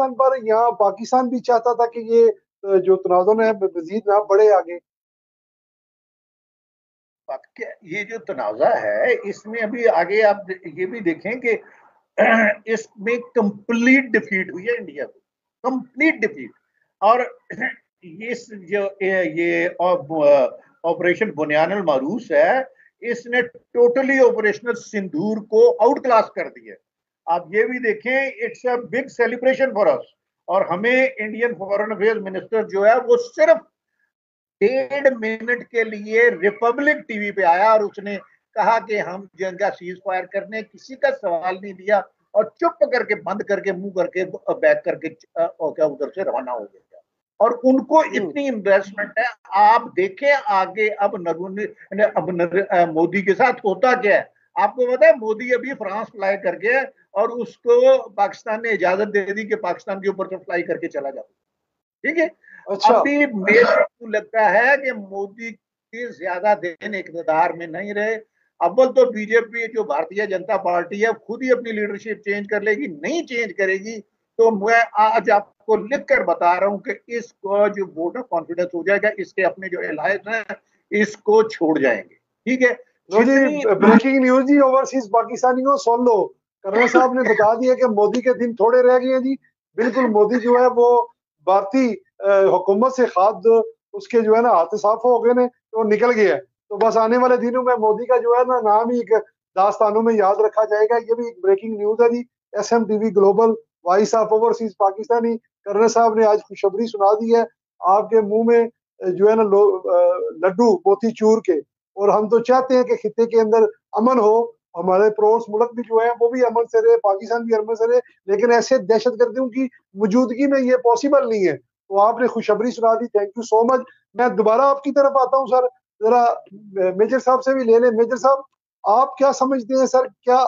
अफगानिस्तान पर, यहाँ पाकिस्तान भी चाहता था कि ये जो तनाज़ुन है मजीद ना बढ़े आगे। ये जो तनाज़ा है इसमें अभी आगे आप ये भी देखें कि इसमें कंप्लीट डिफीट हुई है इंडिया को, कंप्लीट डिफीट। और ये जो ये ऑपरेशन बुनियानुल मारूस है, इसने टोटली ऑपरेशनल सिंदूर को आउट क्लास कर दिया। आप ये भी देखें, it's a big celebration for us. और हमें इंडियन फॉरेन अफेयर्स मिनिस्टर जो है वो सिर्फ 1.5 मिनट के लिए रिपब्लिक टीवी पे आया और उसने कहा कि हम जंग का सीज फायर करने, किसी का सवाल नहीं दिया और चुप करके बंद करके मुंह करके बैक करके क्या उधर से रवाना हो गया। और उनको इतनी इन्वेस्टमेंट है। आप देखें आगे अब मोदी के साथ होता क्या है। आपको पता है मोदी अभी फ्रांस फ्लाई करके और उसको पाकिस्तान ने इजाजत दे दी कि पाकिस्तान के ऊपर से फ्लाई करके चला जाओ। ठीक है। अच्छा। अभी मेरे को लगता है कि मोदी के ज्यादा दिन इक़्तिदार में नहीं रहे। अव्वल तो बीजेपी जो भारतीय जनता पार्टी है खुद ही अपनी लीडरशिप चेंज कर लेगी, नहीं चेंज करेगी तो मैं आज आपको लिख कर बता रहा हूं कि इसको जो वोट ऑफ कॉन्फिडेंस हो जाएगा, इसके अपने जो एलायंस हैं इसको छोड़ जाएंगे। ठीक है। लो जी, ब्रेकिंग न्यूज जी, ओवरसीज पाकिस्तानियों सुन लो, कर्नल साहब ने बता दिया कि मोदी के दिन थोड़े रह गए हैं जी। बिल्कुल, मोदी जो है वो भारतीय हुकूमत से खाद उसके जो है ना हाथ साफ हो गए ने, तो निकल गया है। तो बस आने वाले दिनों में मोदी का जो है ना नाम ही एक दास्तानों में याद रखा जाएगा। ये भी एक ब्रेकिंग न्यूज है जी। SMTV global voice of overseas Pakistani colonel साहब ने आज खुशखबरी सुना दी है। आपके मुंह में जो है ना लड्डू मोती चूर के। और हम तो चाहते हैं कि खित्ते के अंदर अमन हो, हमारे पड़ोस मुल्क भी जो है वो भी अमन से रहे, पाकिस्तान भी अमन से रहे, लेकिन ऐसे दहशतगर्दियों की मौजूदगी में ये पॉसिबल नहीं है। तो आपने खुशखबरी सुना दी, थैंक यू सो मच। मैं दोबारा आपकी तरफ आता हूँ सर, जरा मेजर साहब से भी ले लें। मेजर साहब, आप क्या समझते हैं सर, क्या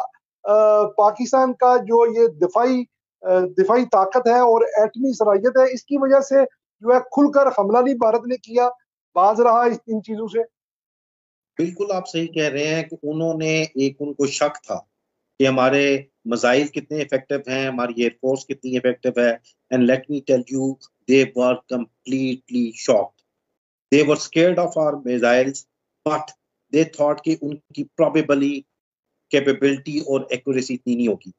पाकिस्तान का जो ये दिफाई ताकत है और एटमी सलाहियत है, इसकी वजह से जो है खुलकर हमला नहीं भारत ने किया, बाज रहा इन चीजों से? बिल्कुल आप सही कह रहे हैं कि उनको शक था कि हमारे मिसाइल कितने इफेक्टिव हैं, हमारी एयरफोर्स कितनी इफेक्टिव है। And let me tell you, they were completely shocked. They were scared of our missiles, but they thought कि उनकी प्रोबेबली कैपेबिलिटी और एक्यूरेसी इतनी नहीं होगी।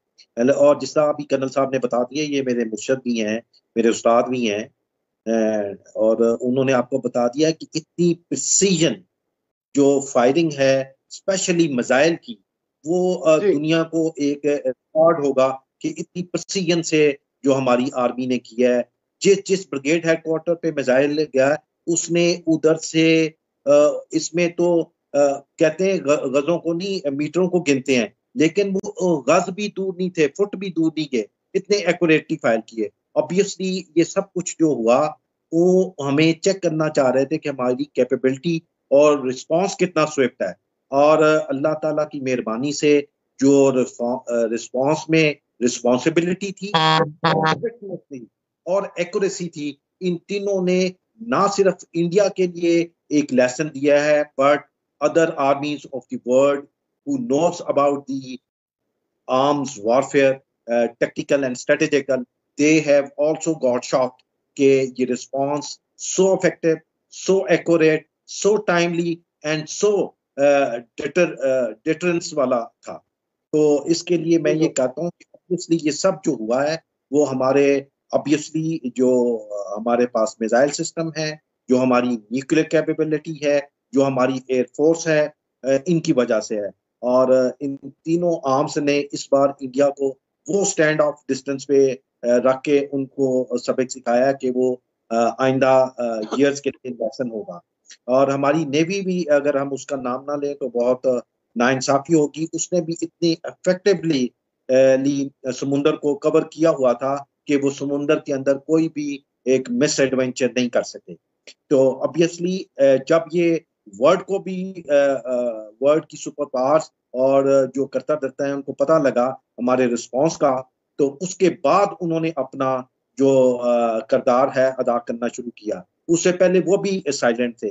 और जिस तरह अभी कर्नल साहब ने बता दिया, ये मेरे मुर्शद भी हैं, मेरे उस्ताद भी हैं, और उन्होंने आपको बता दिया कि इतनी प्रिसीजन जो फायरिंग है स्पेशली मिसाइल की, वो दुनिया को एक रिकॉर्ड होगा कि इतनी प्रिसीजन से जो हमारी आर्मी ने किया है। जिस ब्रिगेड हेडक्वार्टर पे मिसाइल गया उसने उधर से इसमें तो कहते हैं गजों को नहीं मीटरों को गिनते हैं, लेकिन वो गज भी दूर नहीं थे, फुट भी दूर नहीं गए, इतने एक्यूरेटली फायर किए। ऑब्वियसली ये सब कुछ जो हुआ वो हमें चेक करना चाह रहे थे कि हमारी कैपेबिलिटी और रिस्पांस कितना स्विफ्ट है। और अल्लाह ताला की मेहरबानी से जो रिस्पांस में रिस्पांसिबिलिटी थी और एक्यूरेसी थी, इन तीनों ने ना सिर्फ इंडिया के लिए एक लेसन दिया है, but other आर्मीज of the world who knows about the arms warfare, tactical and strategical, they have also got shocked कि ये response so effective, so accurate, so timely and so deterrence वाला था। तो इसके लिए मैं ये कहता हूँ कि obviously ये सब जो हुआ है वो हमारे obviously जो हमारे पास मिसाइल सिस्टम है, जो हमारी न्यूक्लियर कैपेबिलिटी है, जो हमारी एयरफोर्स है, इनकी वजह से है। और इन तीनों आर्म्स ने इस बार इंडिया को वो स्टैंड ऑफ डिस्टेंस पे रख के उनको सबक सिखाया कि वो आइंदा ईयर्स के लिए लेसन होगा। और हमारी नेवी भी, अगर हम उसका नाम ना लें तो बहुत नाइंसाफी होगी, उसने भी इतनी इफेक्टिवली समुंदर को कवर किया हुआ था कि वो समुंदर के अंदर कोई भी एक मिस एडवेंचर नहीं कर सके। तो ऑब्वियसली जब ये वर्ल्ड को भी वर्ल्ड की सुपर पावर्स और जो करता धरता है उनको पता लगा हमारे रिस्पांस का, तो उसके बाद उन्होंने अपना जो किरदार है अदा करना शुरू किया। उससे पहले वो भी साइलेंट थे।